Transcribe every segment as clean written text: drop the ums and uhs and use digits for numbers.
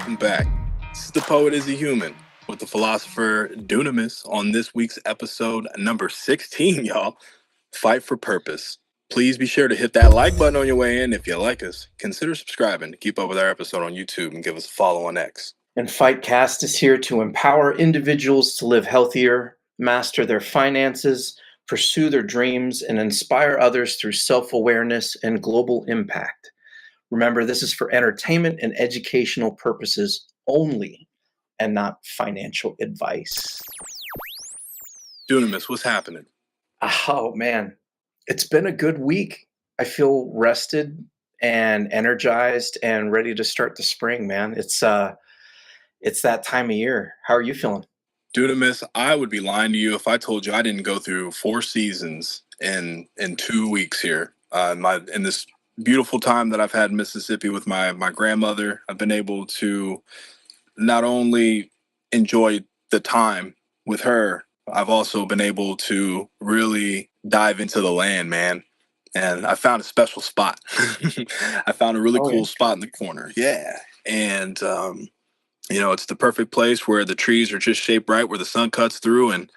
welcome back. This is the Poet is a Human with the philosopher Dunamis on this week's episode number 16, y'all. Fight for Purpose. Please be sure to hit that like button on your way in. If you like us, consider subscribing to keep up with our episode on YouTube and give us a follow on X. And Fightcast is here to empower individuals to live healthier, master their finances, pursue their dreams, and inspire others through self-awareness and global impact. Remember, this is for entertainment and educational purposes only, and not financial advice. Dunamis, what's happening? Oh, man. It's been a good week. I feel rested and energized and ready to start the spring, man. It's that time of year. How are you feeling? Dunamis, I would be lying to you if I told you I didn't go through 4 seasons in 2 weeks here. In this beautiful time that I've had in Mississippi with my grandmother, I've been able to not only enjoy the time with her, I've also been able to really dive into the land, man. And I found a special spot. I found a really cool spot in the corner. Yeah. And, it's the perfect place where the trees are just shaped right, where the sun cuts through. And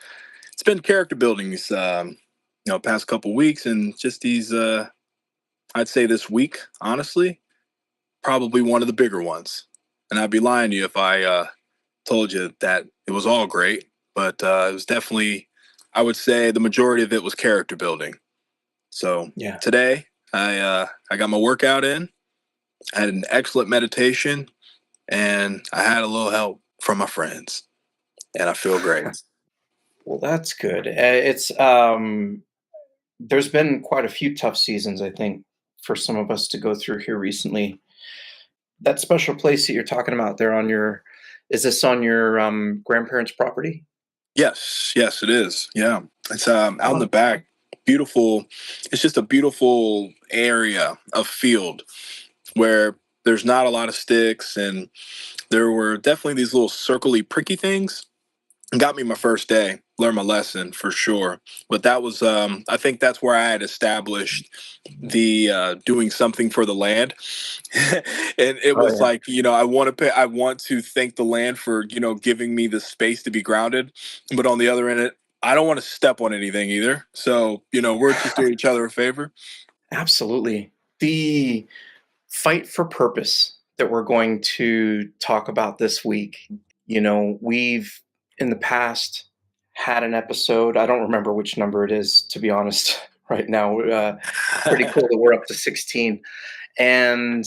it's been character building these, past couple weeks. And just these, I'd say this week, honestly, probably one of the bigger ones. And I'd be lying to you if I told you that it was all great, but it was definitely, I would say the majority of it was character building. So Today I got my workout in, I had an excellent meditation, and I had a little help from my friends, and I feel great. Well, that's good. It's there's been quite a few tough seasons, I think, for some of us to go through here recently. That special place that you're talking about there is this on your grandparents' property? Yes, it is. Yeah. It's out in the back. Beautiful. It's just a beautiful area of field where there's not a lot of sticks, and there were definitely these little circly pricky things. Got me my first day, learned my lesson for sure. But that was, I think that's where I had established the doing something for the land. And it was like, I want to thank the land for, giving me the space to be grounded. But on the other end, I don't want to step on anything either. So, we're just doing each other a favor. Absolutely. The fight for purpose that we're going to talk about this week, we've in the past had an episode. I don't remember which number it is, to be honest, right now. Pretty cool that we're up to 16. And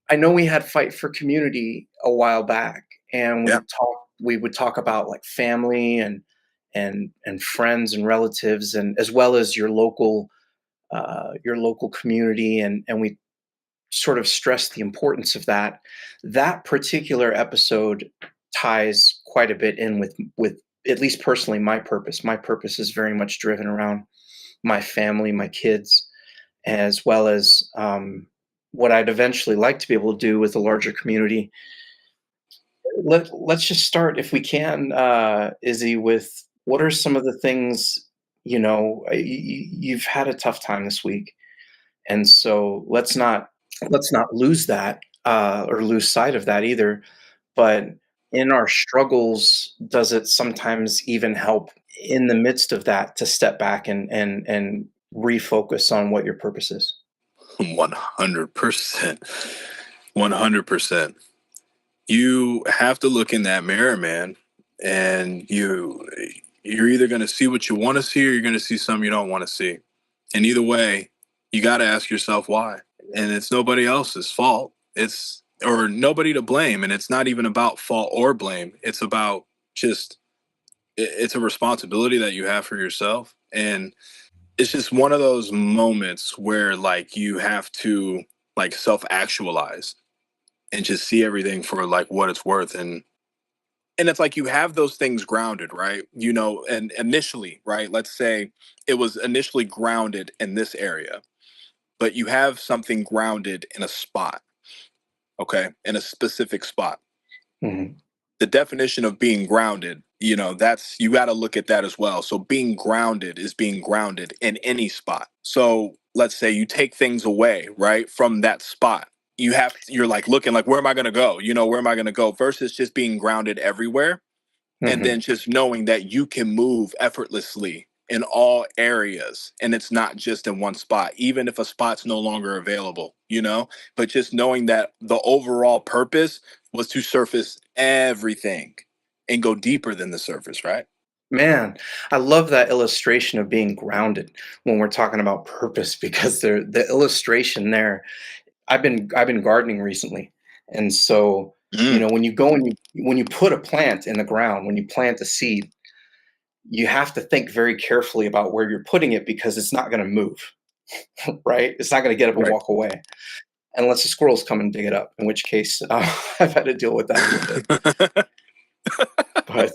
I know we had Fight for Community a while back, and we would talk about like family and friends and relatives, and as well as your local community, and we sort of stressed the importance of that. That particular episode ties quite a bit in with at least personally my purpose. My purpose is very much driven around my family, my kids, as well as what I'd eventually like to be able to do with a larger community. Let's just start, if we can, Izzy, with what are some of the things, you've had a tough time this week. And so let's not lose that or lose sight of that either. But in our struggles, does it sometimes even help in the midst of that to step back and refocus on what your purpose is? 100%. 100%. You have to look in that mirror, man, and you're either going to see what you want to see, or you're going to see something you don't want to see. And either way, you got to ask yourself why. And it's nobody else's fault. Or nobody to blame. And it's not even about fault or blame. It's about it's a responsibility that you have for yourself. And it's just one of those moments where like you have to like self-actualize and just see everything for like what it's worth. And it's like you have those things grounded, right? And initially, right? Let's say it was initially grounded in this area, but you have something grounded in a spot, okay? In a specific spot. Mm-hmm. The definition of being grounded, you got to look at that as well. So being grounded is being grounded in any spot. So let's say you take things away, right, from that spot. you're like looking like, where am I going to go? Where am I going to go? Versus just being grounded everywhere, and Mhm. then just knowing that you can move effortlessly in all areas, and it's not just in one spot, even if a spot's no longer available, but just knowing that the overall purpose was to surface everything and go deeper than the surface, right? Man, I love that illustration of being grounded when we're talking about purpose because the illustration there. I've been gardening recently, and so Mm, when you go and when you put a plant in the ground, when you plant a seed, you have to think very carefully about where you're putting it because it's not going to move, right? It's not going to get up and right. walk away unless the squirrels come and dig it up. In which case, I've had to deal with that a little bit, but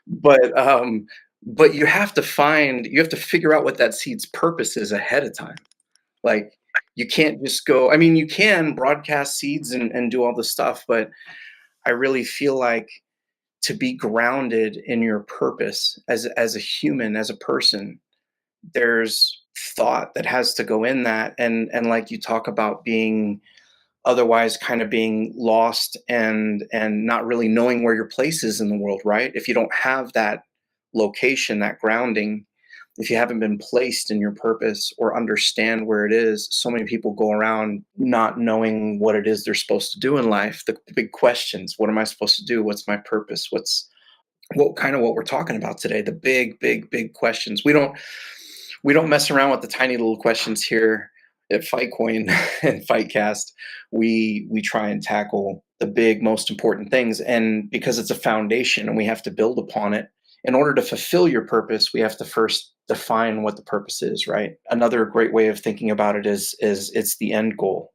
but um, but you have to figure out what that seed's purpose is ahead of time. Like, you can't just go, I mean, you can broadcast seeds and do all this stuff, but I really feel like to be grounded in your purpose as a human, as a person, there's thought that has to go in that. And like you talk about being otherwise kind of being lost and not really knowing where your place is in the world, right? If you don't have that location, that grounding, if you haven't been placed in your purpose or understand where it is, so many people go around not knowing what it is they're supposed to do in life. The big questions: what am I supposed to do? What's my purpose? What we're talking about today? The big questions. We don't mess around with the tiny little questions here at Fightcoin and Fightcast. We try and tackle the big, most important things, and because it's a foundation and we have to build upon it. In order to fulfill your purpose, we have to first define what the purpose is, right? Another great way of thinking about it is it's the end goal.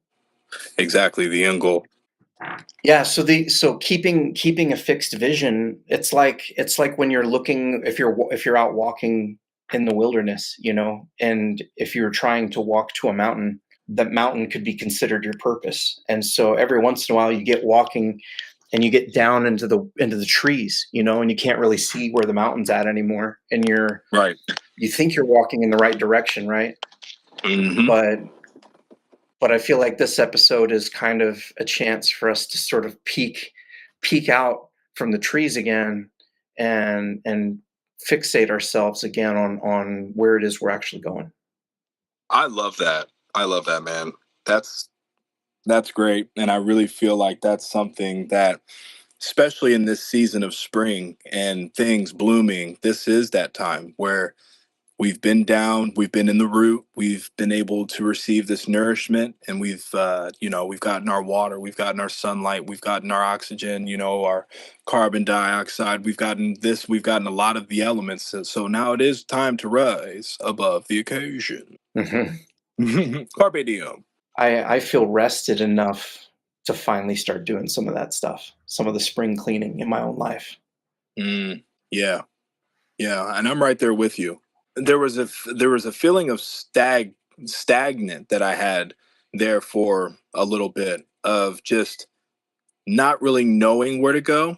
Exactly, the end goal. Yeah, so keeping a fixed vision, it's like when you're looking, if you're out walking in the wilderness, and if you're trying to walk to a mountain, that mountain could be considered your purpose. And so every once in a while you get walking and you get down into the trees, and you can't really see where the mountain's at anymore, and Right. you think you're walking in the right direction, right? Hmm. But I feel like this episode is kind of a chance for us to sort of peek out from the trees again and fixate ourselves again on where it is we're actually going. I love that. I love that, man. That's that's great, and I really feel like that's something that, especially in this season of spring and things blooming, this is that time where we've been down, we've been in the root, we've been able to receive this nourishment, and we've gotten our water, we've gotten our sunlight, we've gotten our oxygen, our carbon dioxide, we've gotten a lot of the elements. So now it is time to rise above the occasion. Mhm. Carpe diem. I feel rested enough to finally start doing some of that stuff, some of the spring cleaning in my own life. Mm, yeah, yeah, and I'm right there with you. There was a feeling of stagnant that I had there for a little bit, of just not really knowing where to go,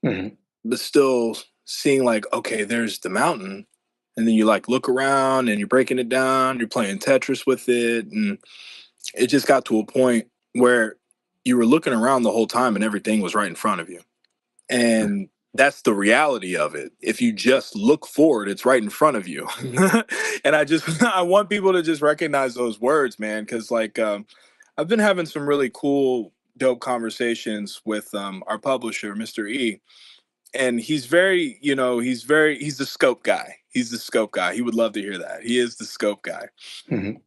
Mhm. but still seeing like, okay, there's the mountain, and then you like look around and you're breaking it down, you're playing Tetris with it, and it just got to a point where you were looking around the whole time and everything was right in front of you. And that's the reality of it. If you just look forward, it's right in front of you. And I want people to just recognize those words, man, because I've been having some really cool, dope conversations with our publisher, Mr. E. And he's the scope guy. He's the scope guy. He would love to hear that. He is the scope guy. Mhm.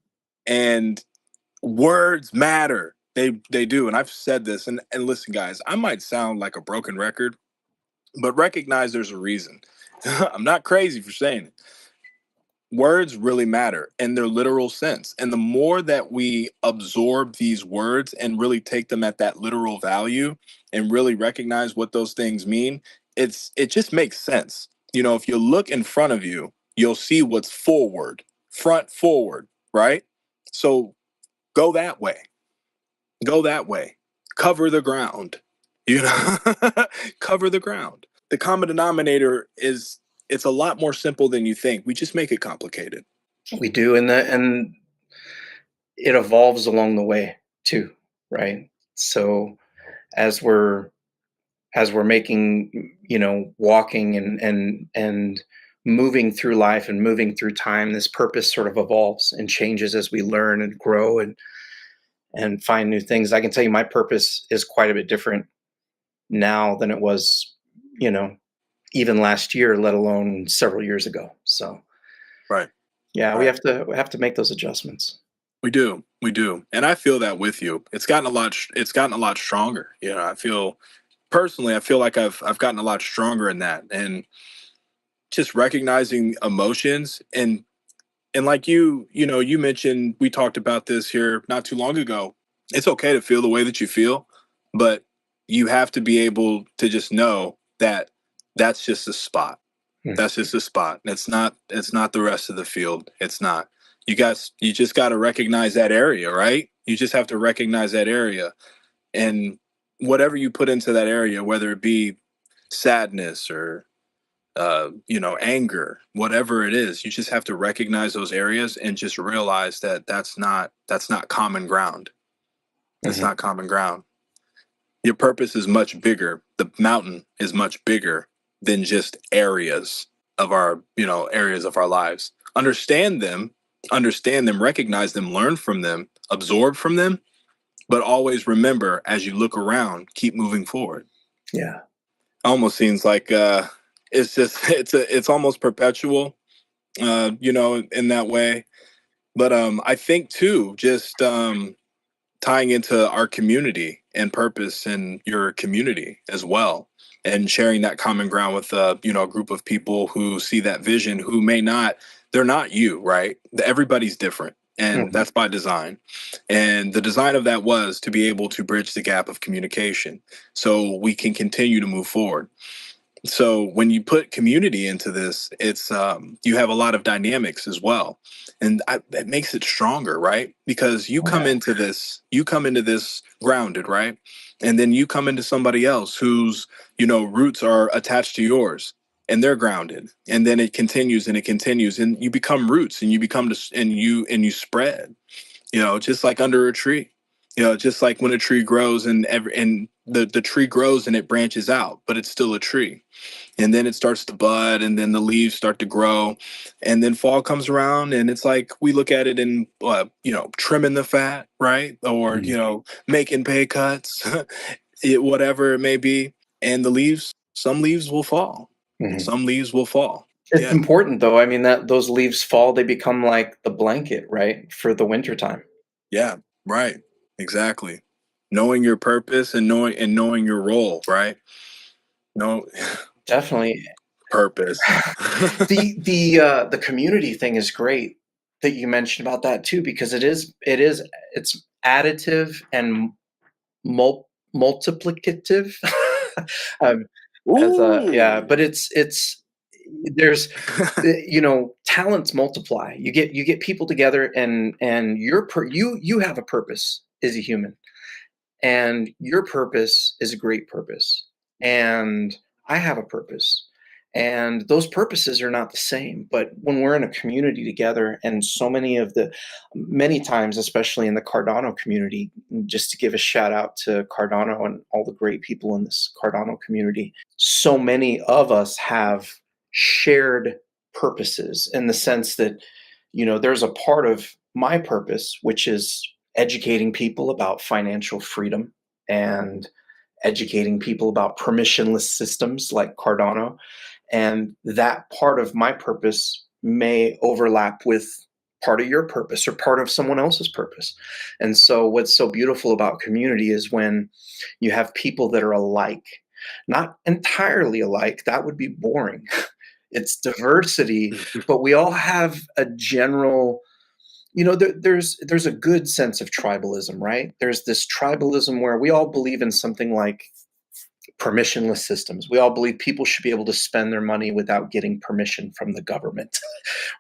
And words matter. They do. And I've said this, and listen, guys, I might sound like a broken record, but recognize there's a reason. I'm not crazy for saying it. Words really matter in their literal sense. And the more that we absorb these words and really take them at that literal value and really recognize what those things mean, it just makes sense. If you look in front of you, you'll see what's forward, front forward, right? So go that way. Go that way. Cover the ground. You know, cover the ground. The common denominator is, it's a lot more simple than you think. We just make it complicated. We do, and it evolves along the way too, right? So as we're making, walking and moving through life and moving through time, this purpose sort of evolves and changes as we learn and grow and find new things. I can tell you my purpose is quite a bit different now than it was, you know, even last year, let alone several years ago. So Right. yeah, Right. we have to make those adjustments. We do, and I feel that with you. It's gotten a lot stronger. I feel personally, I feel like I've gotten a lot stronger in that, and just recognizing emotions and like you mentioned, we talked about this here not too long ago. It's okay to feel the way that you feel, but you have to be able to just know that that's just a spot. Mm. That's just a spot. It's not the rest of the field. It's not. You just got to recognize that area, right? You just have to recognize that area, and whatever you put into that area, whether it be sadness or anger, whatever it is, you just have to recognize those areas and just realize that that's not common ground. That's Mhm. not common ground. Your purpose is much bigger. The mountain is much bigger than just areas of our lives. Understand them, recognize them, learn from them, absorb from them, but always remember as you look around, keep moving forward. Yeah. Almost seems like it's just it's almost perpetual, in that way. But I think too, just tying into our community and purpose in your community as well, and sharing that common ground with a group of people who see that vision, who may not, they're not you, right? Everybody's different. And Mhm. that's by design. And the design of that was to be able to bridge the gap of communication so we can continue to move forward. So when you put community into this, it's you have a lot of dynamics as well, and that makes it stronger, right? Because Yeah. you come into this grounded, right? And then you come into somebody else whose roots are attached to yours, and they're grounded, and then it continues and it continues, and you become roots, and you become this, and you spread, just like under a tree. Just like when a tree grows and the tree grows and it branches out, but it's still a tree, and then it starts to bud, and then the leaves start to grow, and then fall comes around, and it's like we look at it in trimming the fat, right? Or Mhm. making pay cuts, whatever it may be, and some leaves will fall. Mhm. Some leaves will fall. It's Yeah. important though. I mean that those leaves fall, they become like the blanket, right? For the winter time. Yeah, right. Exactly. Knowing your purpose and knowing your role, right? No. Definitely. Purpose. The community thing is great that you mentioned about that too, because it's additive and multiplicative. um, as a yeah, Ooh. but it's there's talents multiply. You get people together and you have a purpose as a human, and your purpose is a great purpose, and I have a purpose, and those purposes are not the same. But when we're in a community together, and many times, especially in the Cardano community, just to give a shout out to Cardano and all the great people in this Cardano community, so many of us have shared purposes in the sense that there's a part of my purpose which is educating people about financial freedom and educating people about permissionless systems like Cardano. And that part of my purpose may overlap with part of your purpose or part of someone else's purpose. And so, what's so beautiful about community is when you have people that are alike, not entirely alike, that would be boring. It's diversity, but we all have a general there's a good sense of tribalism, right? There's this tribalism where we all believe in something like permissionless systems. We all believe people should be able to spend their money without getting permission from the government,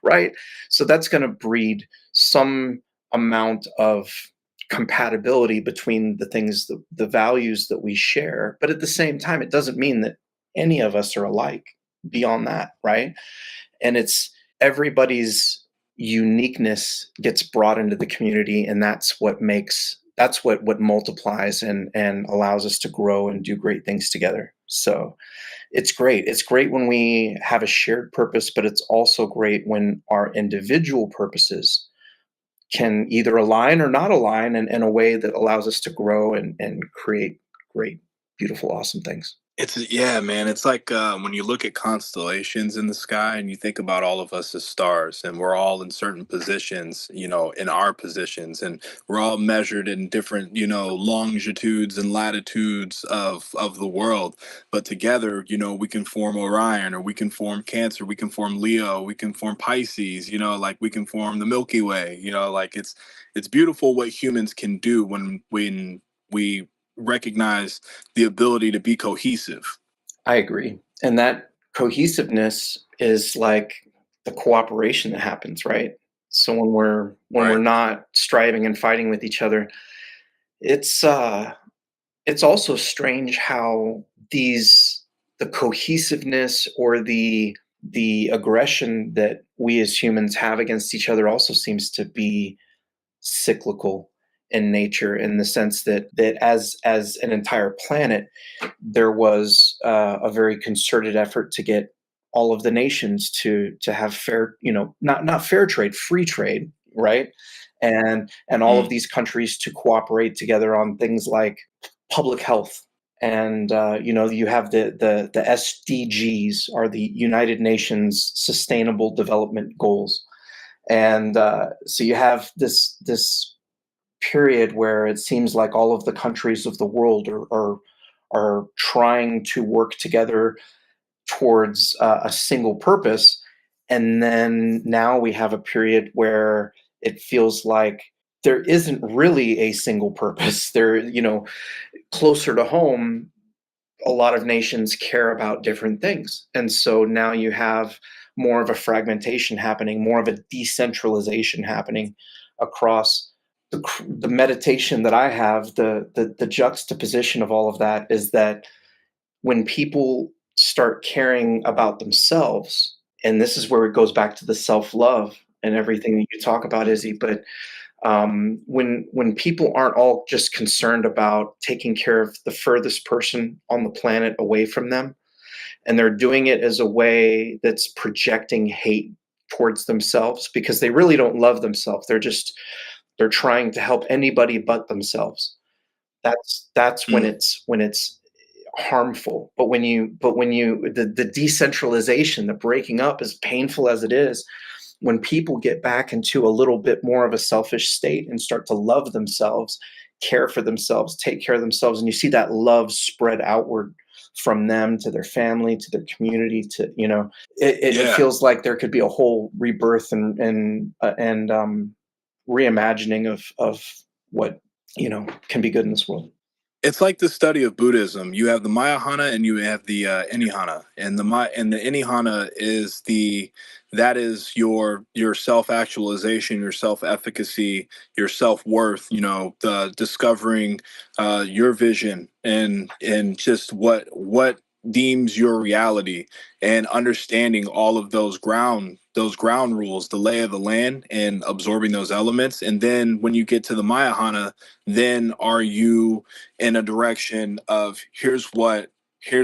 right? So that's going to breed some amount of compatibility between the values that we share. But at the same time, it doesn't mean that any of us are alike beyond that, right? And it's everybody's uniqueness gets brought into the community, and that's what multiplies and allows us to grow and do great things together. So it's great. It's great when we have a shared purpose, but it's also great when our individual purposes can either align or not align in a way that allows us to grow and create great, beautiful, awesome things. It's yeah, man. It's like when you look at constellations in the sky and you think about all of us as stars, and we're all in certain positions, in our positions, and we're all measured in different, longitudes and latitudes of the world. But together, we can form Orion, or we can form Cancer, we can form Leo, we can form Pisces. Like we can form the Milky Way. Like it's beautiful what humans can do when we recognize the ability to be cohesive. I agree. And that cohesiveness is like the cooperation that happens, right? So when we're Right. not striving and fighting with each other, it's it's also strange how these the cohesiveness or the aggression that we as humans have against each other also seems to be cyclical in nature, in the sense that as an entire planet, there was a very concerted effort to get all of the nations to have fair, not fair trade, free trade, right? And all of Mm. these countries to cooperate together on things like public health. And you have the SDGs, are the United Nations Sustainable Development Goals. And so you have this period where it seems like all of the countries of the world are trying to work together towards a single purpose. And then now we have a period where it feels like there isn't really a single purpose. There, closer to home, a lot of nations care about different things. And so now you have more of a fragmentation happening, more of a decentralization happening across the meditation that I have. The juxtaposition of all of that is that when people start caring about themselves, and this is where it goes back to the self love and everything that you talk about, Izzy, but when people aren't all just concerned about taking care of the furthest person on the planet away from them, and they're doing it as a way that's projecting hate towards themselves because they really don't love themselves. They're trying to help anybody but themselves. That's when Mm. it's harmful. But when you the decentralization, the breaking up, as painful as it is, when people get back into a little bit more of a selfish state and start to love themselves, care for themselves, take care of themselves, and you see that love spread outward from them to their family, to their community, to it Yeah. feels like there could be a whole rebirth and reimagining of what can be good in this world. It's like the study of Buddhism. You have the Mayahana and you have the Inihana, and the Inihana is that is your self actualization, your self efficacy, your self worth. The discovering your vision and just what deems your reality, and understanding all of those ground rules, the lay of the land, and absorbing those elements. And then when you get to the Mayahana, then are you in a direction of here's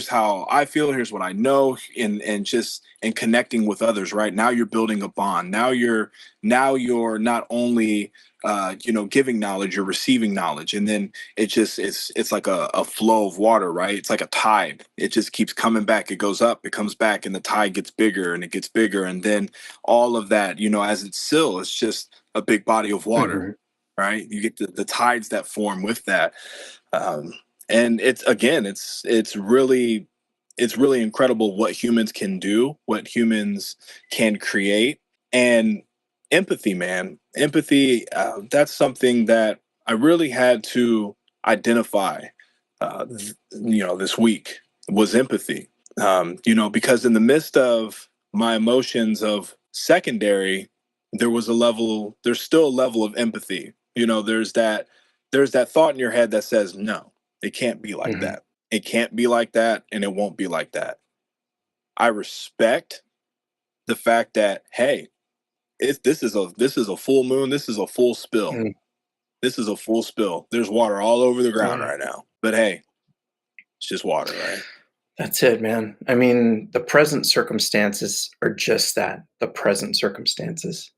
how I feel, here's what I know, and just and connecting with others. Right now you're building a bond. Now you're not only giving knowledge, you're receiving knowledge. And then it's like a flow of water, right? It's like a tide. It just keeps coming back. It goes up, it comes back, and the tide gets bigger and it gets bigger. And then all of that, as it's still, it's just a big body of water, Mhm. right? You get the tides that form with that. um, and it's again it's really incredible what humans can do, what humans can create. And empathy, man, empathy, that's something that I really had to identify this week, was empathy. Because in the midst of my emotions of secondary, there's still a level of empathy. There's that thought in your head that says, no, it can't be like Mhm. that. It can't be like that, and it won't be like that. I respect the fact that, hey, this is a full moon, this is a full spill. Mhm. This is a full spill. There's water all over the ground Yeah. right now. But hey, it's just water, right? That's it, man. I mean, the present circumstances are just that, the present circumstances.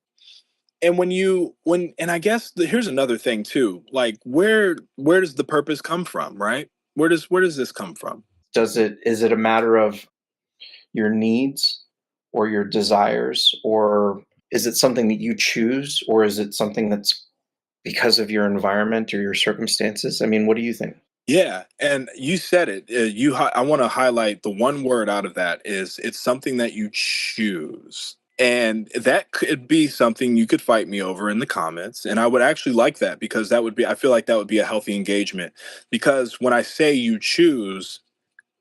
And and I guess here's another thing too. Like where does the purpose come from, right? Where does this come from? Is it a matter of your needs or your desires, or is it something that you choose, or is it something that's because of your environment or your circumstances? I mean, what do you think? Yeah, and you said it. I want to highlight the one word out of that is it's something that you choose. And that could be something you could fight me over in the comments. And I would actually like that because I feel like that would be a healthy engagement. Because when I say you choose,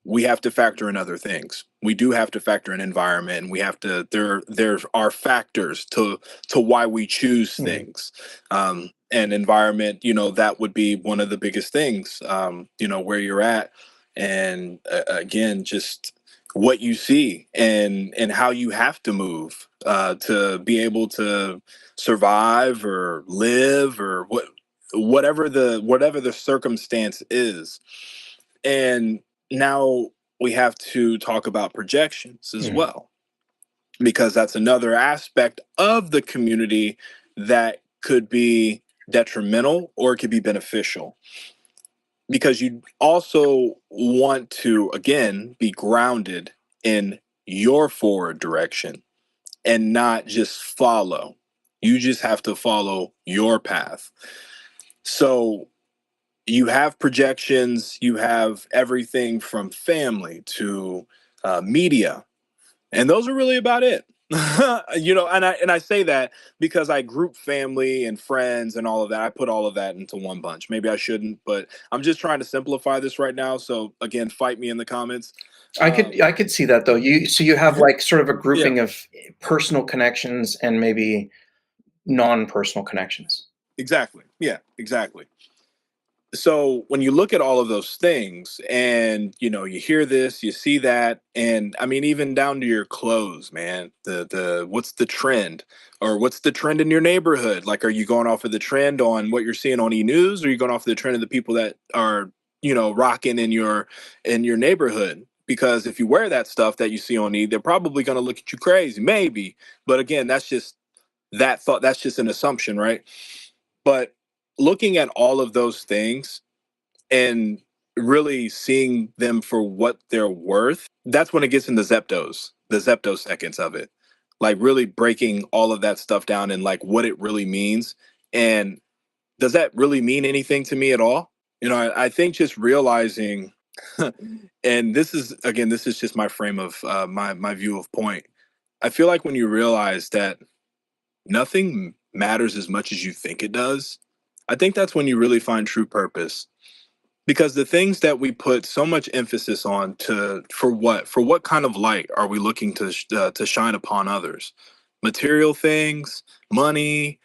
we have to factor in other things. We do have to factor in environment, and we have to there are factors to why we choose Mhm. things. And environment, that would be one of the biggest things. Where you're at, and again, just what you see and how you have to move to be able to survive or live or whatever the circumstance is. And now we have to talk about projections as Mhm. well, because that's another aspect of the community that could be detrimental or it could be beneficial. Because you also want to, again, be grounded in your forward direction and not just follow. You just have to follow your path. So you have projections, you have everything from family to media, and those are really about it. And I say that because I group family and friends and all of that. I put all of that into one bunch. Maybe I shouldn't, but I'm just trying to simplify this right now. So again, fight me in the comments. I could see that though. You have like sort of a Yeah, grouping of personal connections and maybe non-personal connections. exactly. Yeah, exactly. So when you look at all of those things and you hear this, you see that, and I mean even down to your clothes, man, the what's the trend, or what's the trend in your neighborhood? Like, are you going off of the trend on what you're seeing on E-News, or are you going off of the trend of the people that are rocking in your neighborhood? Because if you wear that stuff that you see on E, they're probably going to look at you crazy, maybe. But again, that's just an assumption, right? But looking at all of those things and really seeing them for what they're worth, that's when it gets in the Zepto seconds of it. Like really breaking all of that stuff down and like what it really means. And does that really mean anything to me at all? I think just realizing, and this is just my frame of my view of point. I feel like when you realize that nothing matters as much as you think it does, I think that's when you really find true purpose. Because the things that we put so much emphasis on, for what kind of light are we looking to shine upon others? Material things, money,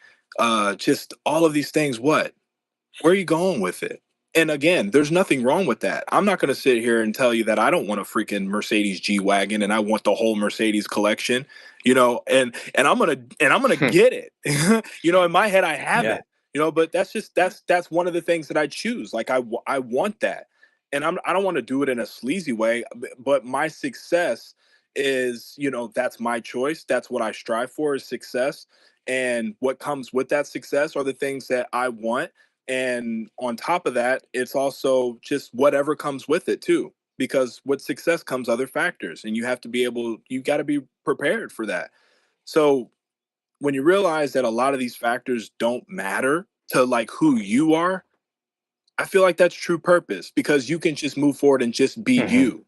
just all of these things. What? Where are you going with it? And again, there's nothing wrong with that. I'm not going to sit here and tell you that I don't want a freaking Mercedes G wagon and I want the whole Mercedes collection, and I'm gonna get it. In my head I have Yeah. it, but that's one of the things that I choose. Like I want that, and I don't want to do it in a sleazy way, but my success is, that's my choice. That's what I strive for, is success, and what comes with that success are the things that I want. And on top of that, it's also just whatever comes with it too, because with success comes other factors, and you got to be prepared for that. So when you realize that a lot of these factors don't matter to like who you are, I feel like that's true purpose, because you can just move forward and just be Mhm. you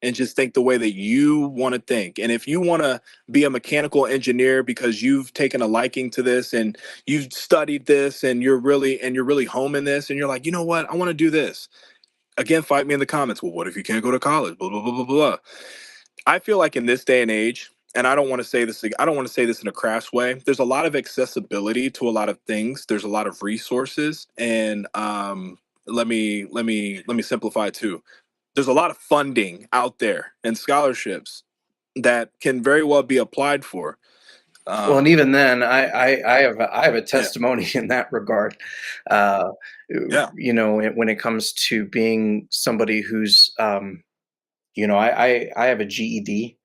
and just think the way that you want to think. And if you want to be a mechanical engineer because you've taken a liking to this and you've studied this and you're really home in this, and you're like, you know what, I want to do this. Again, fight me in the comments. Well, what if you can't go to college? Blah blah blah blah blah. I feel like in this day and age, and I don't want to say this in a crass way. There's a lot of accessibility to a lot of things. There's a lot of resources, and let me simplify too. There's a lot of funding out there and scholarships that can very well be applied for. Well, and even then, I have a Yeah, testimony in that regard. Uh, yeah, when it comes to being somebody who's, I have a GED,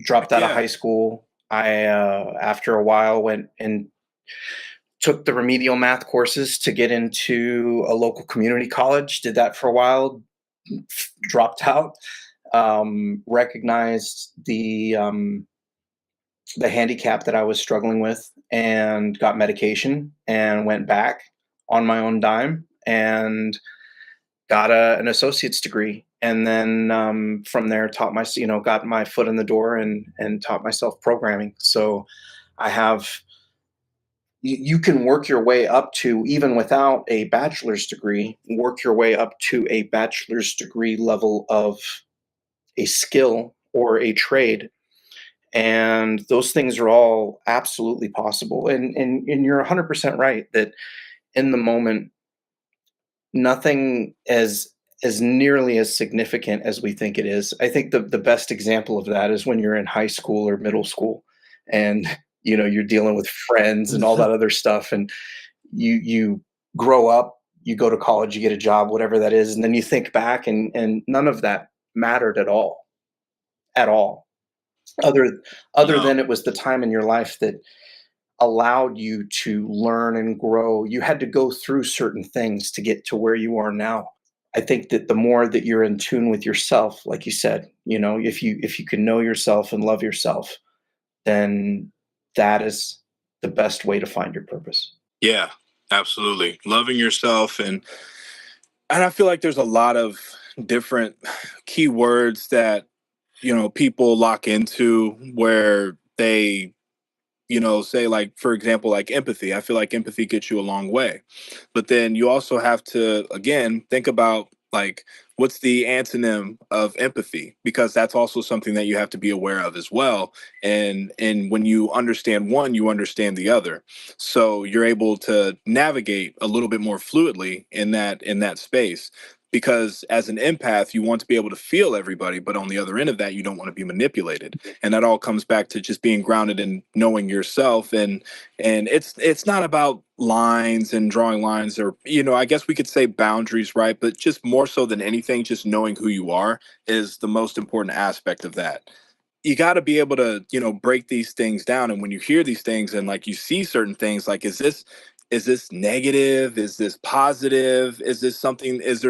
dropped heck out of yeah, high school. I after a while went and took the remedial math courses to get into a local community college. Did that for a while, dropped out. Recognized the handicap that I was struggling with and got medication and went back on my own dime and got an associate's degree. And then from there, got my foot in the door and taught myself programming. So I have you can work your way up to, even without a bachelor's degree, work your way up to a bachelor's degree level of a skill or a trade, and those things are all absolutely possible. And you're 100% right that in the moment, nothing as nearly as significant as we think it is. I think the best example of that is when you're in high school or middle school, and you're dealing with friends and all that other stuff, and you grow up, you go to college, you get a job, whatever that is, and then you think back, and none of that mattered at all, other other no, than it was the time in your life that allowed you to learn and grow. You had to go through certain things to get to where you are now. I think that the more that you're in tune with yourself, like you said, if you can know yourself and love yourself, then that is the best way to find your purpose. yeah, absolutely. Loving yourself, and I feel like there's a lot of different keywords that people lock into where they say, like, for example, like empathy. I feel like empathy gets you a long way. But then you also have to, again, think about, like, what's the antonym of empathy, because that's also something that you have to be aware of as well. And when you understand one, you understand the other. So you're able to navigate a little bit more fluidly in that space. Because as an empath, you want to be able to feel everybody, but on the other end of that, you don't want to be manipulated. And that all comes back to just being grounded in knowing yourself. And it's not about lines and drawing lines, or I guess we could say boundaries, right? But just more so than anything, just knowing who you are is the most important aspect of that. You got to be able to break these things down, and when you hear these things and, like, you see certain things, like, is this negative, is this positive, is there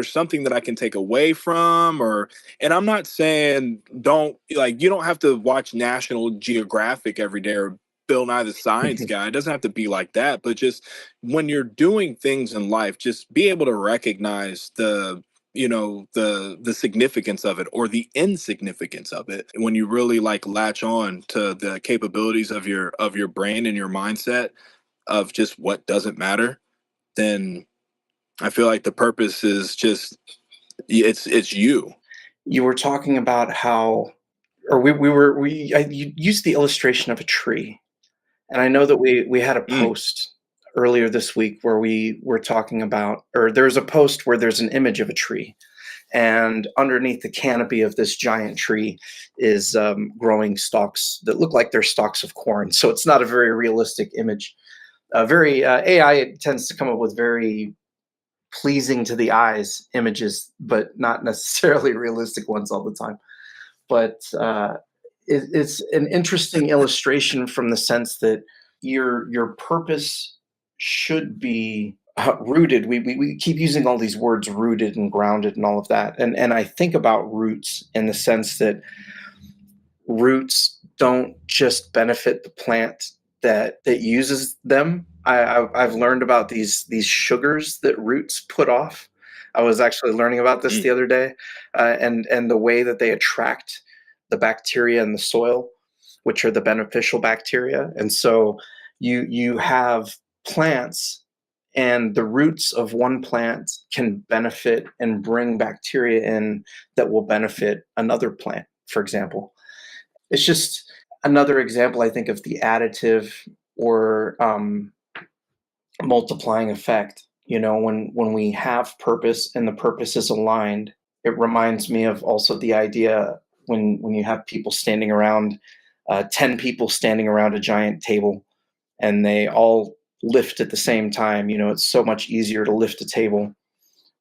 something that I can take away from? Or and I'm not saying, you don't have to watch National Geographic every day, or Bill Nye the Science Guy. It doesn't have to be like that, but just when you're doing things in life, just be able to recognize the significance of it, or the insignificance of it, when you really, like, latch on to the capabilities of your brain and your mindset of just what doesn't matter. Then I feel like the purpose is just, it's you. You were talking about how, or you used the illustration of a tree. And I know that we had a Mm, post earlier this week where we were talking about, or there's a post where there's an image of a tree, and underneath the canopy of this giant tree is growing stalks that look like they're stalks of corn. So it's not a very realistic image. Very AI tends to come up with very pleasing to the eyes images, but not necessarily realistic ones all the time. But it's an interesting illustration from the sense that your purpose should be rooted. We keep using all these words, rooted and grounded and all of that, and I think about roots in the sense that roots don't just benefit the plant that uses them. I've learned about these sugars that roots put off. I was actually learning about this mm, the other day, and the way that they attract the bacteria in the soil, which are the beneficial bacteria. And so you have plants, and the roots of one plant can benefit and bring bacteria in that will benefit another plant, for example. It's just another example, I think, of the additive or multiplying effect. When we have purpose and the purpose is aligned, it reminds me of also the idea when you have people standing around 10 people standing around a giant table and they all lift at the same time. It's so much easier to lift a table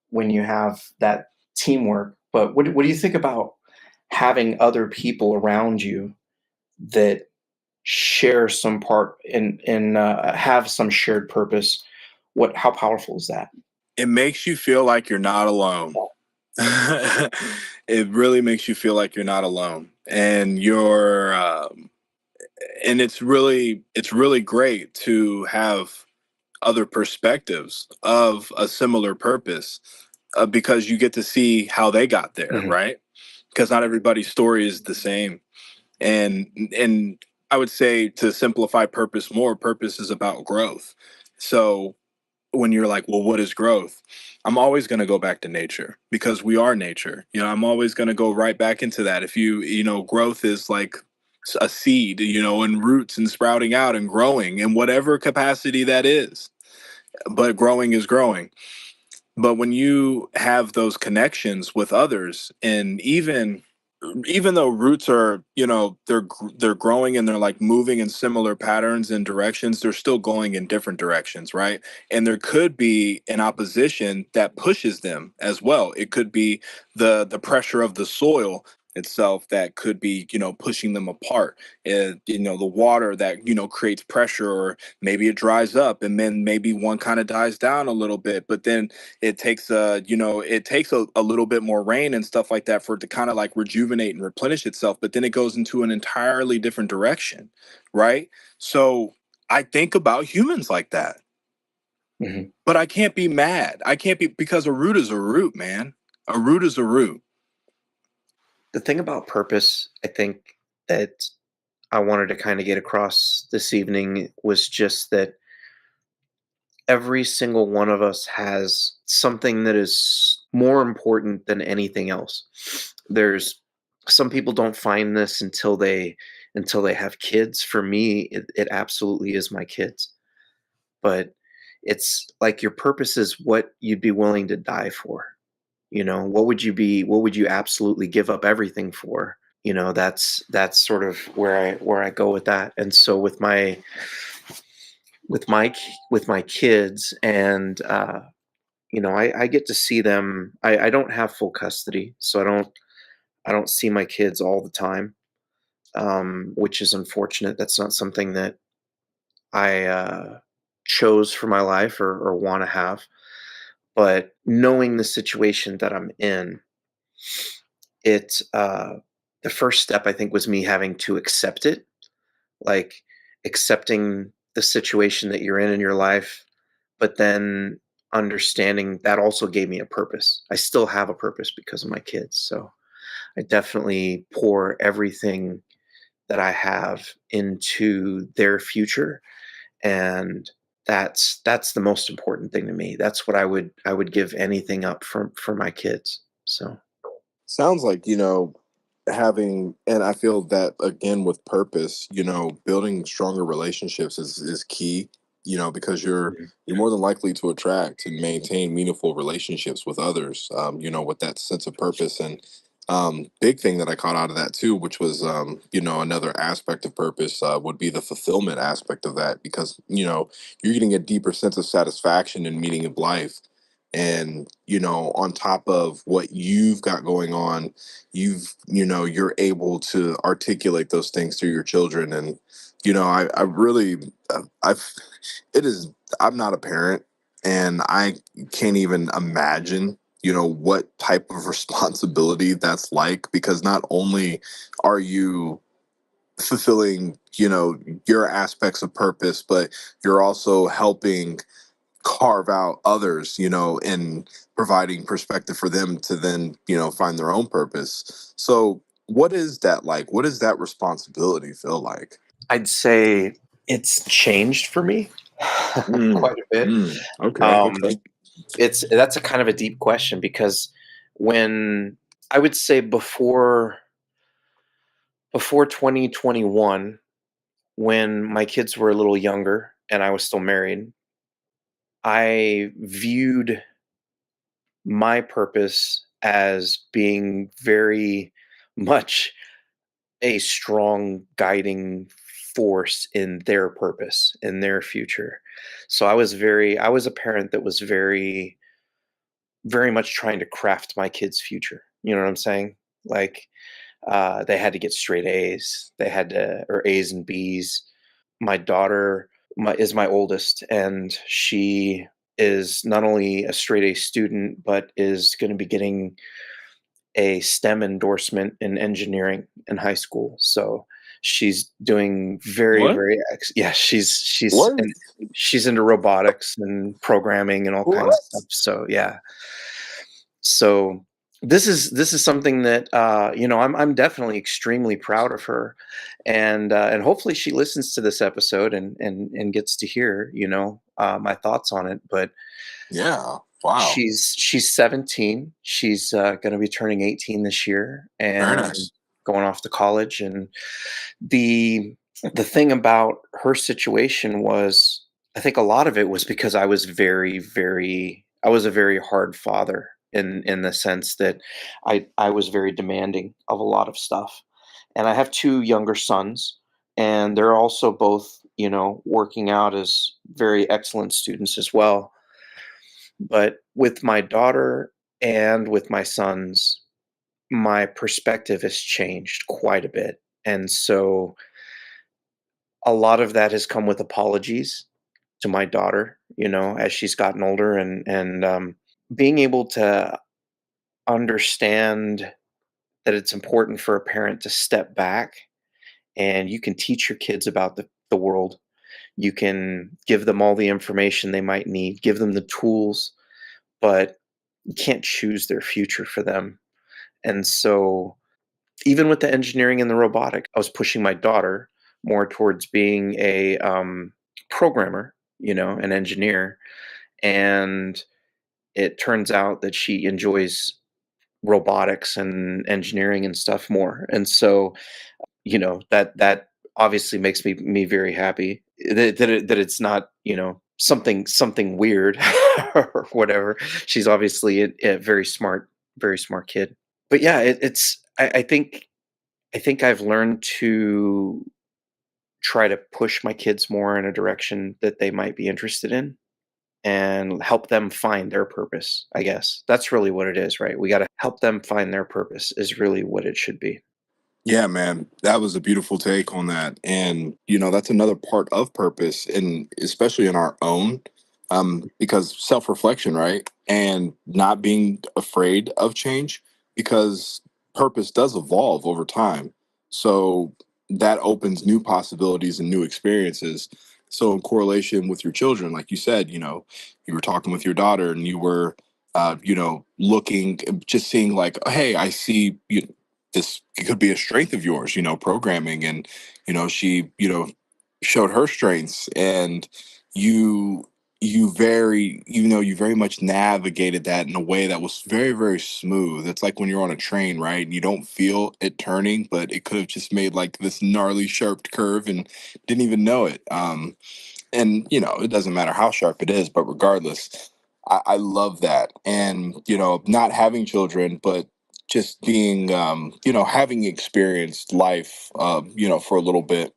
when you have that teamwork. But what do you think about having other people around you that share some part and have some shared purpose? How powerful is that? It makes you feel like you're not alone. It really makes you feel like you're not alone, and it's really great to have other perspectives of a similar purpose, because you get to see how they got there, Hmm. right? Because not everybody's story is the same, and I would say, to simplify purpose more, purpose is about growth. So when you're like, well, what is growth? I'm always going to go back to nature, because we are nature. I'm always going to go right back into that. If growth is like a seed, and roots and sprouting out and growing in whatever capacity that is. But growing is growing. But when you have those connections with others, and even though roots are, they're growing and they're like moving in similar patterns and directions, they're still going in different directions, right? And there could be an opposition that pushes them as well. It could be the pressure of the soil itself that could be, pushing them apart. And the water that, creates pressure, or maybe it dries up, and then maybe one kind of dies down a little bit, but then it takes a little bit more rain and stuff like that for it to kind of like rejuvenate and replenish itself, but then it goes into an entirely different direction, right? So I think about humans like that, Hmm. but I can't be mad. I can't be, because a root is a root, man. A root is a root. The thing about purpose, I think, that I wanted to kind of get across this evening was just that every single one of us has something that is more important than anything else. There's some people don't find this until they have kids. For me, it absolutely is my kids. But it's like your purpose is what you'd be willing to die for. What would you absolutely give up everything for? That's sort of where I go with that. And so with my kids, and I get to see them. I don't have full custody, so I don't see my kids all the time, which is unfortunate. That's not something that I chose for my life or want to have. But knowing the situation that I'm in, it the first step, I think, was me having to accept it, like accepting the situation that you're in your life, but then understanding that also gave me a purpose. I still have a purpose because of my kids. So I definitely pour everything that I have into their future, and that's the most important thing to me. That's what I would give anything up for my kids. So Sounds like, having, and I feel that again with purpose, building stronger relationships is key, because mhm. you're more than likely to attract and maintain meaningful relationships with others, with that sense of purpose. And big thing that I caught out of that too, which was another aspect of purpose, would be the fulfillment aspect of that, because you're getting a deeper sense of satisfaction and meaning of life. And on top of what you've got going on, you're able to articulate those things to your children. And I really, I've it is I'm not a parent, and I can't even imagine what type of responsibility that's like, because not only are you fulfilling your aspects of purpose, but you're also helping carve out others, and providing perspective for them to then, find their own purpose. So, what is that like? What does that responsibility feel like? I'd say it's changed for me Mm, quite a bit. okay, Um, okay. that's a kind of a deep question, because when I would say before 2021, when my kids were a little younger and I was still married, I viewed my purpose as being very much a strong guiding force in their purpose, in their future. So I was a parent that was very much trying to craft my kids' future. You know what I'm saying? Like, they had to get straight A's. They had to, or A's and B's. My daughter is my oldest, and she is not only a straight A student, but is going to be getting a STEM endorsement in engineering in high school. So she's doing What? yeah, What? she's into robotics and programming and all kinds of stuff. What? So yeah. So this is something that I'm definitely extremely proud of her, and hopefully she listens to this episode and gets to hear my thoughts on it. But Yeah. Wow. she's 17. She's going to be turning 18 this year Very and nice. going off to college. And the the thing about her situation was, I think a lot of it was because I was a very hard father in the sense that I was very demanding of a lot of stuff. And I have two younger sons, and they're also both, working out as very excellent students as well. But with my daughter and with my sons, my perspective has changed quite a bit. And so a lot of that has come with apologies to my daughter, as she's gotten older, and being able to understand that it's important for a parent to step back, and you can teach your kids about the world. You can give them all the information they might need, give them the tools, but you can't choose their future for them. And so, even with the engineering and the robotic, I was pushing my daughter more towards being a programmer, an engineer. And it turns out that she enjoys robotics and engineering and stuff more. And so, that obviously makes me very happy that it's not, something weird or whatever. She's obviously a very smart kid. But yeah, I think I've learned to try to push my kids more in a direction that they might be interested in and help them find their purpose, I guess. That's really what it is, right? We got to help them find their purpose is really what it should be. Yeah, man, that was a beautiful take on that. And, that's another part of purpose, and especially in our own, because self reflection, right? And not being afraid of change, because purpose does evolve over time. So that opens new possibilities and new experiences. So, in correlation with your children, like you said, you were talking with your daughter and you were, looking, just seeing like, hey, I see you this could be a strength of yours, programming, and she, showed her strengths, and you you very much navigated that in a way that was very, very smooth. It's like when you're on a train, right? And you don't feel it turning, but it could have just made like this gnarly sharp curve and didn't even know it. And it doesn't matter how sharp it is, but regardless, I love that. And not having children, but just being having experienced life for a little bit,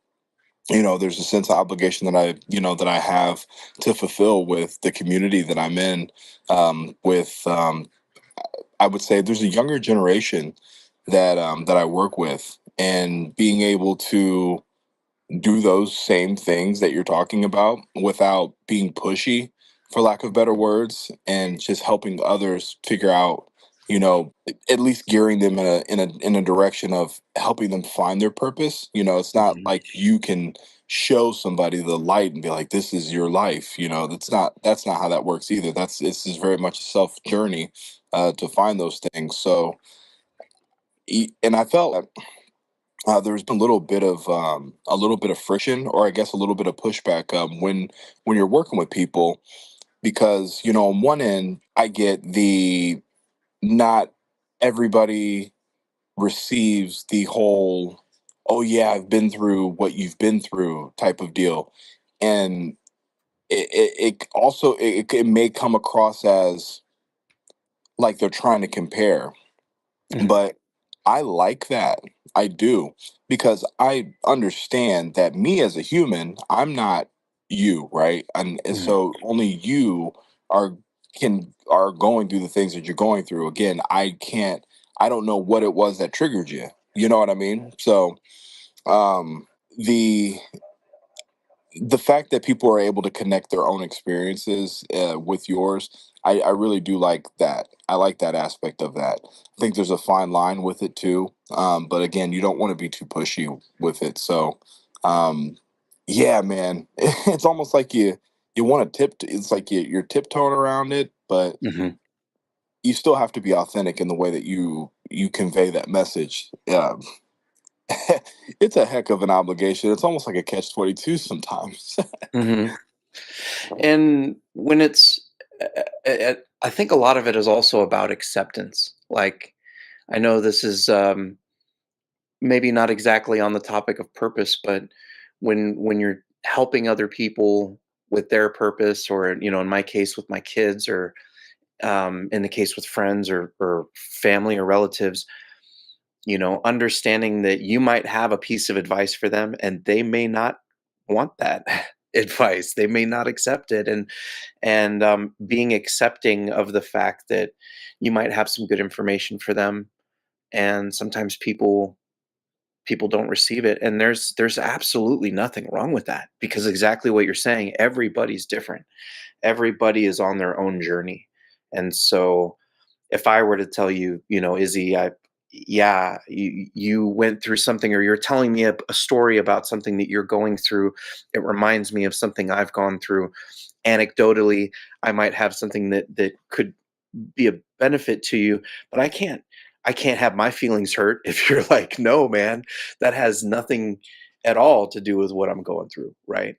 there's a sense of obligation that I have to fulfill with the community that I'm in. With I would say there's a younger generation that I work with, and being able to do those same things that you're talking about without being pushy, for lack of better words, and just helping others figure out, at least gearing them in a direction of helping them find their purpose. It's not Mhm. like you can show somebody the light and be like, this is your life. That's not how that works either. This is very much a self journey to find those things. So and I felt there's been a little bit of friction, or I guess a little bit of pushback, when you're working with people, because on one end I get the, not everybody receives the whole, oh yeah, I've been through what you've been through type of deal, and it also it may come across as like they're trying to compare, Mhm. but I like that. I do, because I understand that me as a human, I'm not you, right? And Mhm. so only you are are going through the things that you're going through. Again, I don't know what it was that triggered you. You know what I mean? So um the the fact that people are able to connect their own experiences with yours, I really do like that. I like that aspect of that. I think there's a fine line with it too. But again, you don't want to be too pushy with it. So, um, yeah, man, it's almost like you want to it's like you're tiptoeing around it, but Mhm. you still have to be authentic in the way that you convey that message. It's a heck of an obligation. It's almost like a catch 22 sometimes. Mhm. And when it's, I think a lot of it is also about acceptance. Like, I know this is maybe not exactly on the topic of purpose, but when you're helping other people with their purpose, or in my case with my kids, or in the case with friends or family or relatives, understanding that you might have a piece of advice for them and they may not want that advice, they may not accept it, and being accepting of the fact that you might have some good information for them, and sometimes people don't receive it, and there's absolutely nothing wrong with that, because exactly what you're saying, everybody's different, everybody is on their own journey. And so if I were to tell you, Izzy, yeah, you went through something, or you're telling me a story about something that you're going through, it reminds me of something I've gone through. Anecdotally, I might have something that could be a benefit to you, but I can't have my feelings hurt if you're like, no, man, that has nothing at all to do with what I'm going through, right?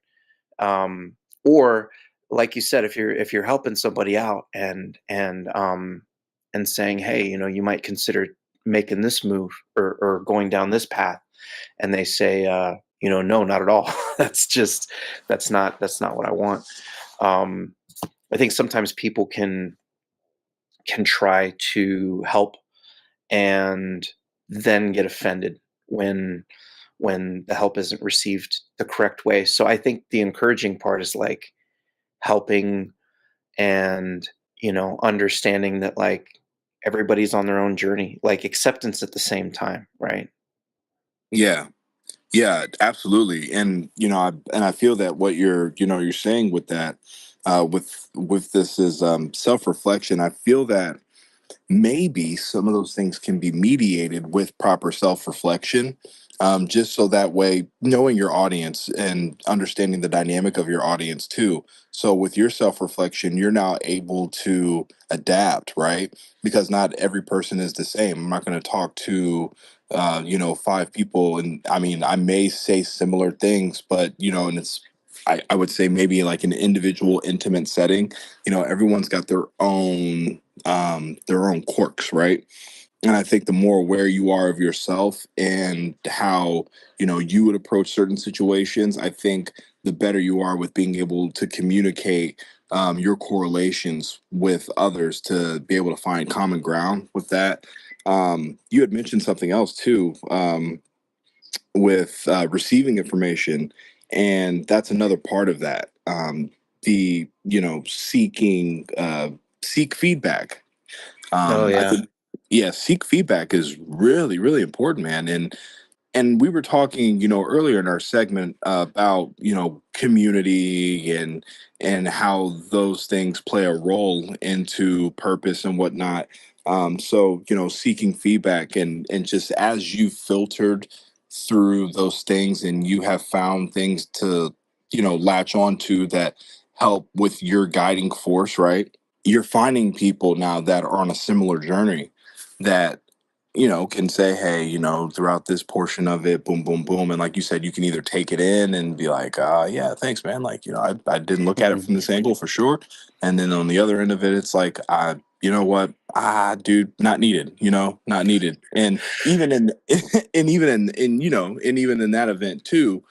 um, or like you said, if you're helping somebody out and saying, hey, you might consider making this move, or going down this path, and they say, no, not at all. That's not what I want. um, I think sometimes people can try to help and then get offended when the help isn't received the correct way. So I think the encouraging part is like helping, and understanding that, like, everybody's on their own journey, like acceptance at the same time, right? Yeah. Yeah, absolutely. And I feel that what you're saying with that, with this is self-reflection. I feel that maybe some of those things can be mediated with proper self-reflection, just so that way, knowing your audience and understanding the dynamic of your audience too. So with your self-reflection, you're now able to adapt, right? Because not every person is the same. I'm not going to talk to five people, and I mean, I may say similar things, but and it's, I would say maybe like an individual intimate setting, everyone's got their own quirks, right? And I think the more aware you are of yourself and how you would approach certain situations, I think the better you are with being able to communicate your correlations with others to be able to find common ground with that. You had mentioned something else too, with receiving information, and that's another part of that. The seek feedback. Oh I yeah. think, yeah, seek feedback is really, really important, man. And we were talking, earlier in our segment about, community and how those things play a role into purpose and whatnot. So, seeking feedback, and just as you filtered through those things and you have found things to, latch on to that help with your guiding force, right? You're finding people now that are on a similar journey that can say, hey, throughout this portion of it, boom, boom, boom. And like you said, you can either take it in and be like, yeah, thanks, man. Like, I didn't look at it Mhm. from this angle for sure. And then on the other end of it, it's like, you know what? Dude, not needed, not needed. And even in, and even in, and even in that event too,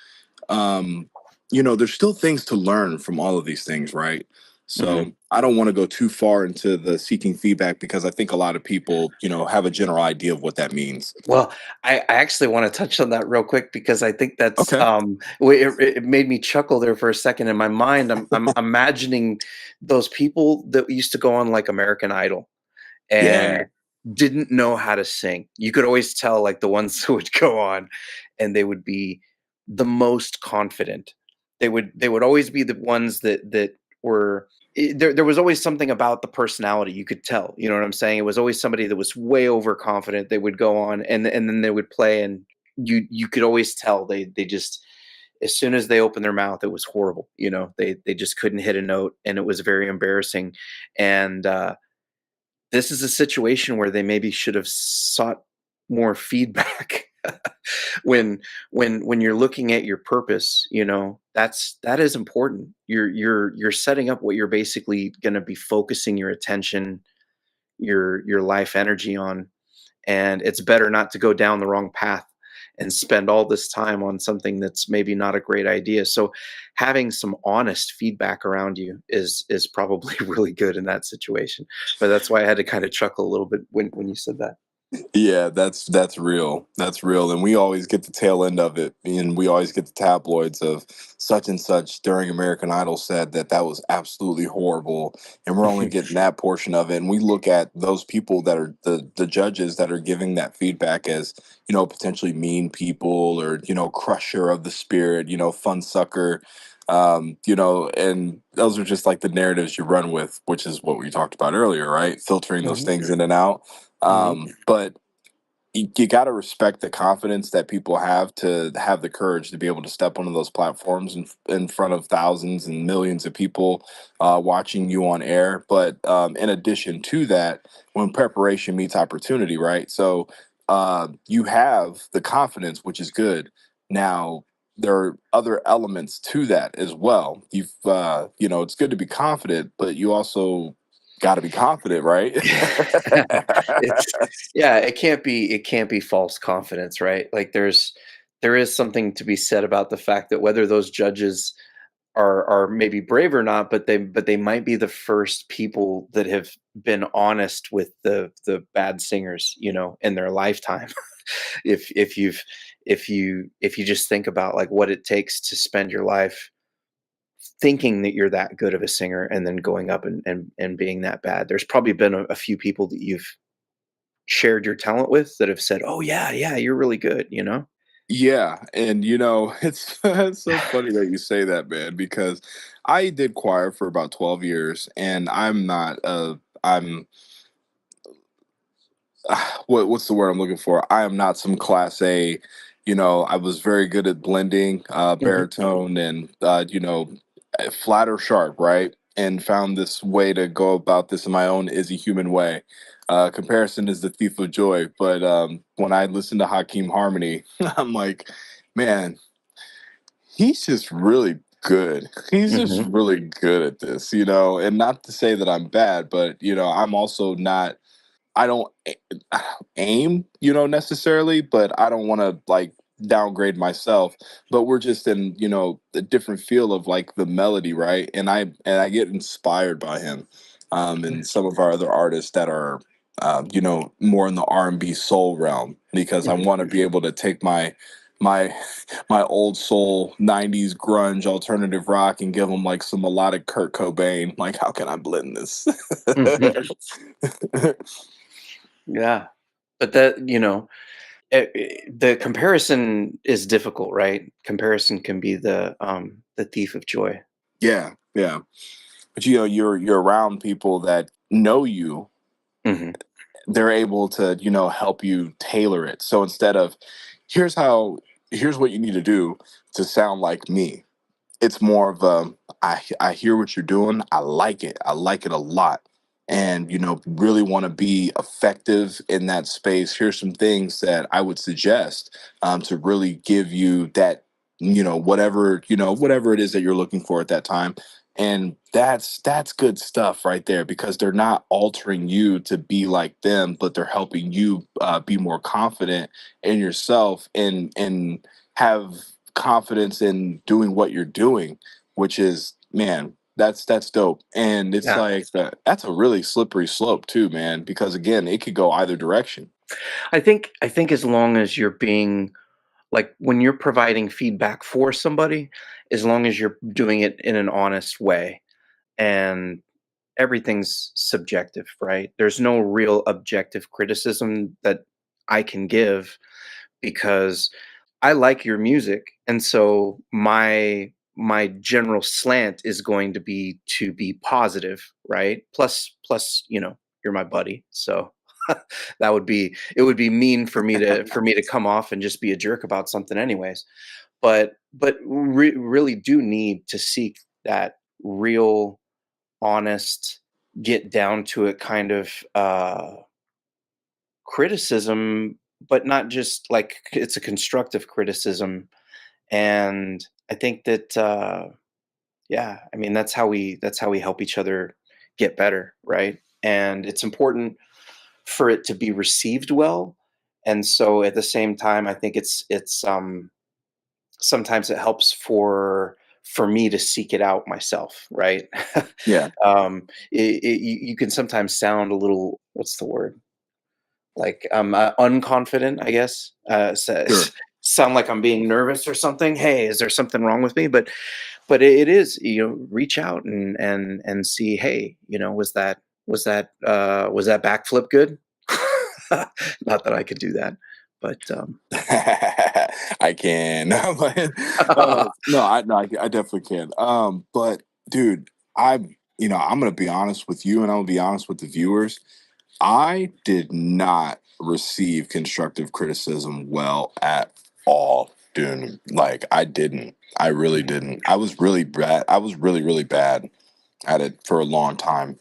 there's still things to learn from all of these things, right? So I don't want to go too far into the seeking feedback because I think a lot of people, have a general idea of what that means. Well, I actually want to touch on that real quick because I think that's Okay. it made me chuckle there for a second. In my mind, I'm imagining those people that used to go on like American Idol Yeah. and didn't know how to sing. You could always tell like the ones who would go on and they would be the most confident. They would always be the ones that were there was always something about the personality you could tell. You know what I'm saying? It was always somebody that was way overconfident. They would go on and then they would play and you could always tell they just as soon as they opened their mouth it was horrible. They just couldn't hit a note and it was very embarrassing. And this is a situation where they maybe should have sought more feedback. When you're looking at your purpose, that is important. You're setting up what you're basically going to be focusing your attention, your life energy on, and it's better not to go down the wrong path and spend all this time on something that's maybe not a great idea. So having some honest feedback around you is probably really good in that situation. But that's why I had to kind of chuckle a little bit when you said that. Yeah, that's real. That's real. And we always get the tail end of it. And we always get the tabloids of such and such during American Idol said that was absolutely horrible. And we're only getting that portion of it. And we look at those people that are the judges that are giving that feedback as, potentially mean people or, crusher of the spirit, fun sucker. And those are just like the narratives you run with, which is what we talked about earlier, right? Filtering those Mhm, things in and out. mhm, But you got to respect the confidence that people have to have the courage to be able to step onto those platforms in front of thousands and millions of people watching you on air. But in addition to that, when preparation meets opportunity, right? So you have the confidence, which is good. Now, there are other elements to that as well. It's good to be confident, but you also got to be confident, right? it's yeah, it can't be false confidence, right? Like there is something to be said about the fact that whether those judges are maybe brave or not, but they might be the first people that have been honest with the bad singers, in their lifetime. If you just think about like what it takes to spend your life thinking that you're that good of a singer and then going up and being that bad. There's probably been a few people that you've shared your talent with that have said, "Oh yeah, yeah, you're really good." Yeah, and it's it's so funny that you say that, man, because I did choir for about 12 years and I'm what's the word I'm looking for? I am not some class A, I was very good at blending Mhm, baritone and flat or sharp, right? And found this way to go about this in my own Izzy human way. Comparison is the thief of joy, but when I listen to Hakeem Harmony, I'm like, man, he's just really good. He's just mhm, really good at this, and not to say that I'm bad, but I'm also not I don't aim, necessarily, but I don't want to like downgrade myself. But we're just in, a different feel of like the melody, right? And I get inspired by him, and some of our other artists that are, more in the R&B soul realm because I mhm. want to be able to take my my old soul 90s grunge alternative rock and give them like some melodic Kurt Cobain. Like, how can I blend this? Mhm. Yeah, but the comparison is difficult, right? Comparison can be the thief of joy. Yeah, yeah. But you're around people that know you. Mhm, They're able to, help you tailor it. So instead of here's how here's what you need to do to sound like me. It's more of I hear what you're doing. I like it. I like it a lot. And really want to be effective in that space. Here's some things that I would suggest to really give you that whatever it is that you're looking for at that time. And that's good stuff right there because they're not altering you to be like them, but they're helping you be more confident in yourself and have confidence in doing what you're doing, which is, man, That's dope. And it's Yeah. like that's a really slippery slope too, man, because again, it could go either direction. I think as long as you're being like when you're providing feedback for somebody, as long as you're doing it in an honest way, and everything's subjective, right? There's no real objective criticism that I can give because I like your music, and so my general slant is going to be positive, right? Plus, you're my buddy, so that would be it would be mean for me to come off and just be a jerk about something, anyways. But really do need to seek that real, honest, get down to it kind of criticism, but not just like it's a constructive criticism. And I think that yeah, I mean that's how we help each other get better, right? And it's important for it to be received well. And so at the same time, I think it's sometimes it helps for me to seek it out myself, right? Yeah. You can sometimes sound a little, what's the word? Like I'm unconfident, I guess. Sure. Sound like I'm being nervous or something. Hey, is there something wrong with me? But it is, reach out and see. Hey, was that backflip good? Not that I could do that, but I can. But, no, I definitely can. But dude, I'm gonna be honest with you, and I'm gonna be honest with the viewers. I did not receive constructive criticism well at all, dude. Like I didn't. I really didn't. I was really bad. I was really, really bad at it for a long time.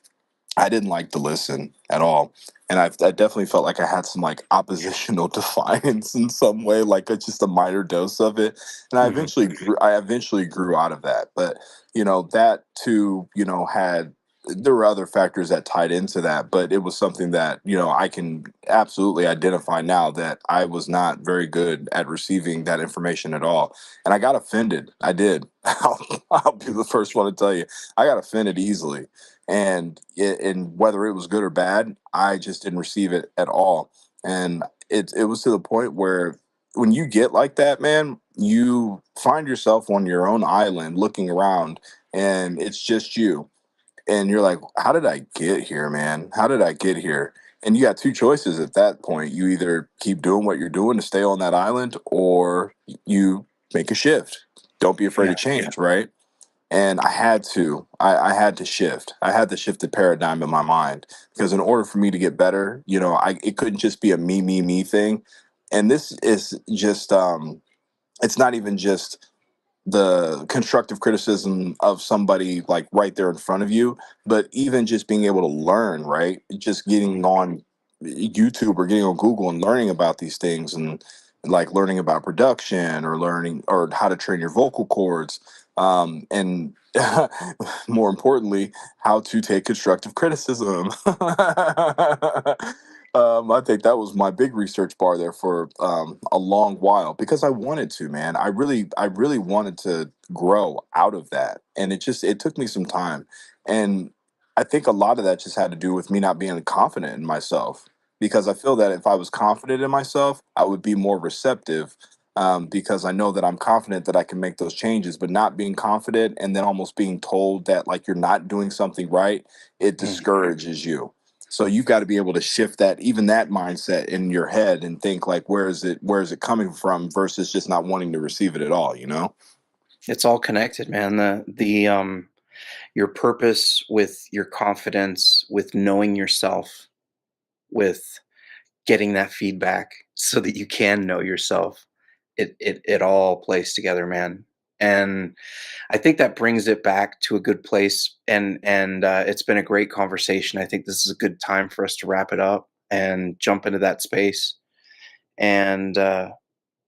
I didn't like to listen at all. And I definitely felt like I had some like oppositional defiance in some way, like just a minor dose of it. And Mhm. I eventually grew out of that. But that too, had there were other factors that tied into that, but it was something that I can absolutely identify now that I was not very good at receiving that information at all, and I got offended. I did. I'll be the first one to tell you, I got offended easily, and whether it was good or bad, I just didn't receive it at all. And it was to the point where when you get like that, man, you find yourself on your own island looking around, and it's just you, and you're like, how did I get here, man? How did I get here? And you got two choices at that point. You either keep doing what you're doing to stay on that island, or you make a shift. Don't be afraid Yeah, to change, right? And I had to. I had to shift. I had to shift the paradigm in my mind, because in order for me to get better, it couldn't just be a me thing. And this is just it's not even just the constructive criticism of somebody like right there in front of you, but even just being able to learn, right? Just getting on YouTube or getting on Google and learning about these things, and like learning about production or learning or how to train your vocal cords. And more importantly, how to take constructive criticism. I think that was my big research bar there for a long while, because I wanted to, man. I really wanted to grow out of that, and it took me some time, and I think a lot of that just had to do with me not being confident in myself, because I feel that if I was confident in myself, I would be more receptive. Because I know that I'm confident that I can make those changes, but not being confident and then almost being told that like you're not doing something right, it mhm. discourages you. So you've got to be able to shift that, even that mindset in your head, and think like, where is it coming from, versus just not wanting to receive it at all, you know? It's all connected, man. The your purpose with your confidence, with knowing yourself, with getting that feedback so that you can know yourself. It all plays together, man. And I think that brings it back to a good place. And it's been a great conversation. I think this is a good time for us to wrap it up and jump into that space, and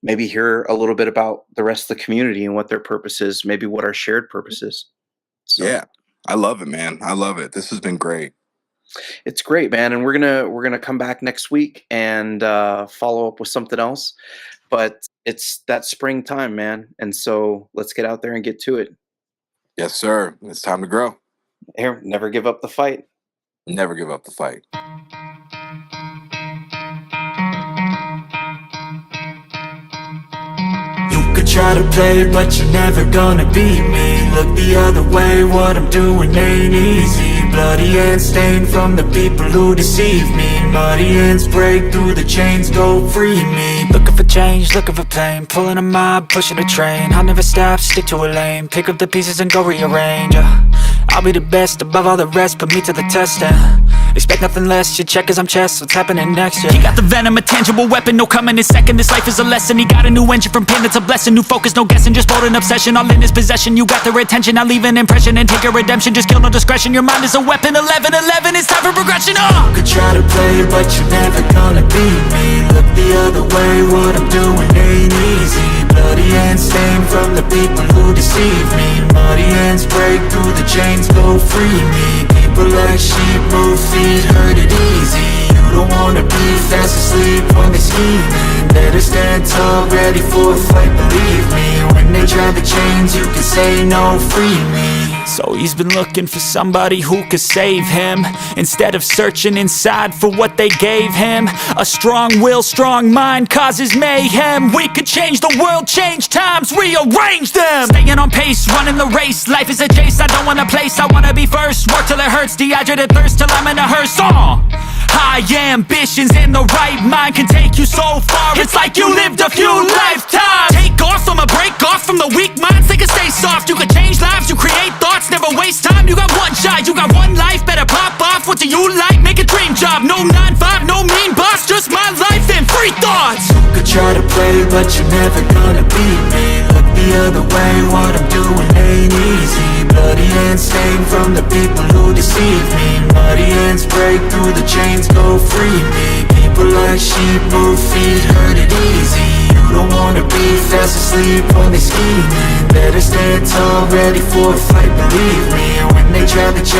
maybe hear a little bit about the rest of the community and what their purpose is, maybe what our shared purpose is. So Yeah. I love it, man. I love it. This has been great. it's great, man. And we're gonna come back next week and follow up with something else. But it's that springtime, man. And so let's get out there and get to it. Yes, sir. It's time to grow. Here, never give up the fight. Never give up the fight. You could try to play, but you're never gonna beat me. Look the other way, what I'm doing ain't easy. Bloody hands stained from the people who deceive me. Muddy hands break through the chains, go free me. Looking for change, looking for pain. Pulling a mob, pushing a train. I'll never stop, stick to a lane. Pick up the pieces and go rearrange. I'll be the best above all the rest, put me to the test and expect nothing less. You check as I'm chess, what's happening next? Yeah. He got the venom, a tangible weapon, no coming in second. This life is a lesson, he got a new engine from pain, it's a blessing. New focus, no guessing, just bold and obsession. All in his possession, you got their attention. I leave an impression and take a redemption. Just kill, no discretion, your mind is a weapon. 11-11, it's time for progression. You could try to play, but you're never gonna beat me. Look the other way, what I'm doing ain't easy. Bloody hands stained from the people who deceive me. Muddy hands break through the chains, go free me. People like sheep move feet, hurt it easy. You don't wanna be fast asleep when they scheming. Better stand tall, ready for a fight, believe me. When they try the chains, you can say no, free me. So he's been looking for somebody who could save him, instead of searching inside for what they gave him. A strong will, strong mind causes mayhem. We could change the world, change times, rearrange them. Staying on pace, running the race. Life is a chase, I don't want a place, I wanna be first. Work till it hurts, dehydrated thirst till I'm in a hearse. High ambitions and the right mind can take you so far. It's like you lived a few lifetimes. Take off, I'ma break off from the weak minds. They can stay soft, you can change lives, you create thoughts. Never waste time, you got one shot, you got one life. Better pop off, what do you like? Make a dream job, no 9-5, no mean boss. Just my life and free thoughts. You could try to play, but you're never gonna beat me. Look the other way, what I'm doing ain't easy. Bloody hands stained from the people who deceive me. Muddy hands break through the chains, go free me. People like sheep move feet, hurt it easy. You don't wanna be fast asleep when they scheming. Better stand tall, ready for a fight, believe me. When they try to change